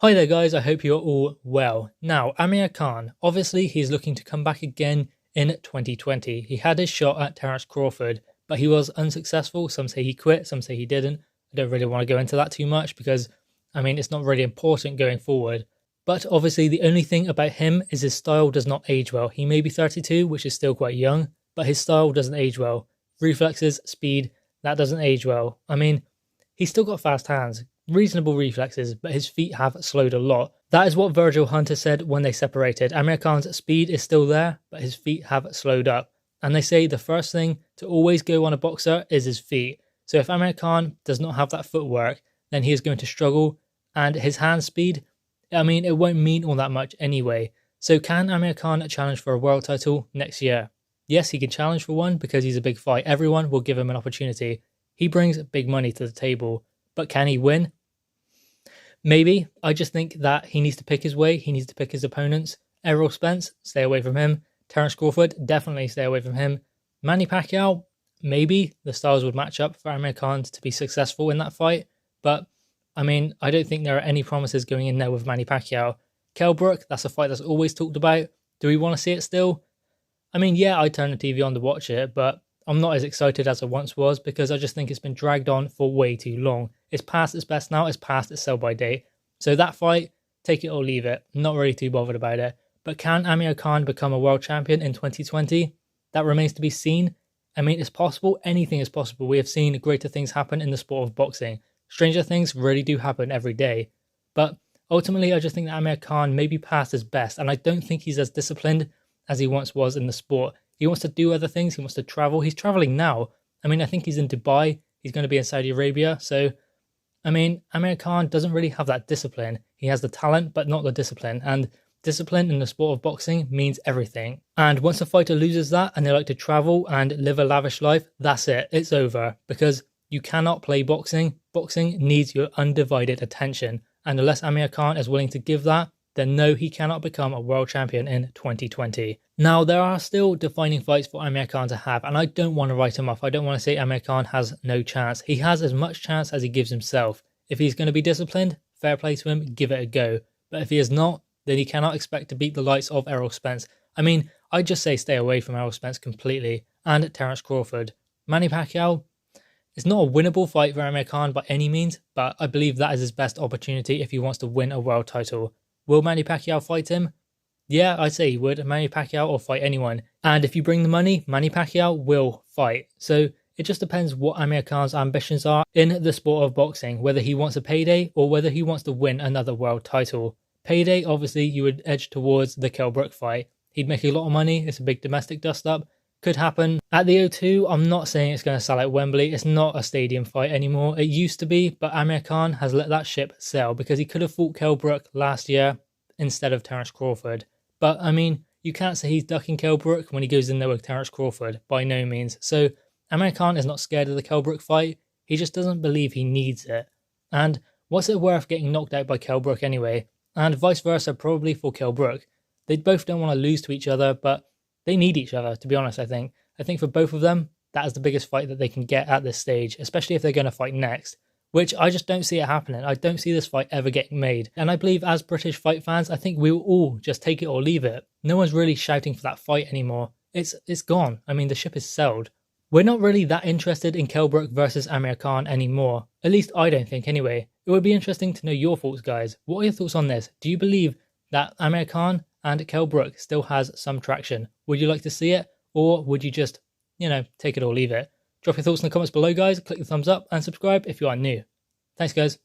Hi there guys, I hope you're all well. Now, Amir Khan, obviously he's looking to come back again in 2020. He had his shot at Terence Crawford, but he was unsuccessful. Some say he quit, some say he didn't. I don't really want to go into that too much because, it's not really important going forward. But obviously the only thing about him is his style does not age well. He may be 32, which is still quite young, but his style doesn't age well. Reflexes, speed, that doesn't age well. He's still got fast hands, reasonable reflexes, but his feet have slowed a lot. That is what Virgil Hunter said when they separated. Amir Khan's speed is still there, but his feet have slowed up. And they say the first thing to always go on a boxer is his feet. So if Amir Khan does not have that footwork, then he is going to struggle. And his hand speed, it won't mean all that much anyway. So can Amir Khan challenge for a world title next year? Yes, he can challenge for one because he's a big fight. Everyone will give him an opportunity. He brings big money to the table. But can he win? Maybe. I just think that he needs to pick his way. He needs to pick his opponents. Errol Spence, stay away from him. Terence Crawford, definitely stay away from him. Manny Pacquiao, maybe the styles would match up for Amir Khan to be successful in that fight. But, I don't think there are any promises going in there with Manny Pacquiao. Kell Brook, that's a fight that's always talked about. Do we want to see it still? Yeah, I'd turn the TV on to watch it, but I'm not as excited as I once was because I just think it's been dragged on for way too long. It's past its best now, it's past its sell-by date. So that fight, take it or leave it. Not really too bothered about it. But can Amir Khan become a world champion in 2020? That remains to be seen. It's possible. Anything is possible. We have seen greater things happen in the sport of boxing. Stranger things really do happen every day. But ultimately, I just think that Amir Khan may be past his best, and I don't think he's as disciplined as he once was in the sport. He wants to do other things. He wants to travel. He's traveling now. I think he's in Dubai. He's going to be in Saudi Arabia. So, Amir Khan doesn't really have that discipline. He has the talent, but not the discipline. And discipline in the sport of boxing means everything. And once a fighter loses that and they like to travel and live a lavish life, that's it. It's over. Because you cannot play boxing. Boxing needs your undivided attention. And unless Amir Khan is willing to give that, then no, he cannot become a world champion in 2020. Now, there are still defining fights for Amir Khan to have, and I don't want to write him off. I don't want to say Amir Khan has no chance. He has as much chance as he gives himself. If he's going to be disciplined, fair play to him, give it a go. But if he is not, then he cannot expect to beat the likes of Errol Spence. I'd just say stay away from Errol Spence completely, and Terence Crawford. Manny Pacquiao, it's not a winnable fight for Amir Khan by any means, but I believe that is his best opportunity if he wants to win a world title. Will Manny Pacquiao fight him? Yeah, I'd say he would. Manny Pacquiao or fight anyone. And if you bring the money, Manny Pacquiao will fight. So it just depends what Amir Khan's ambitions are in the sport of boxing, whether he wants a payday or whether he wants to win another world title. Payday, obviously, you would edge towards the Kell Brook fight. He'd make a lot of money. It's a big domestic dust-up. Could happen. At the O2, I'm not saying it's going to sell out Wembley. It's not a stadium fight anymore. It used to be, but Amir Khan has let that ship sail because he could have fought Kell Brook last year instead of Terence Crawford. But, you can't say he's ducking Kell Brook when he goes in there with Terence Crawford, by no means. So, Amir Khan is not scared of the Kell Brook fight. He just doesn't believe he needs it. And what's it worth getting knocked out by Kell Brook anyway? And vice versa, probably for Kell Brook. They both don't want to lose to each other, but they need each other, to be honest, I think. I think for both of them, that is the biggest fight that they can get at this stage, especially if they're going to fight next. Which I just don't see it happening. I don't see this fight ever getting made. And I believe as British fight fans, I think we will all just take it or leave it. No one's really shouting for that fight anymore. It's gone. The ship is sailed. We're not really that interested in Kell Brook versus Amir Khan anymore. At least I don't think anyway. It would be interesting to know your thoughts, guys. What are your thoughts on this? Do you believe that Amir Khan and Kell Brook still has some traction? Would you like to see it? Or would you just, take it or leave it? Drop your thoughts in the comments below, guys. Click the thumbs up and subscribe if you are new. Thanks, guys.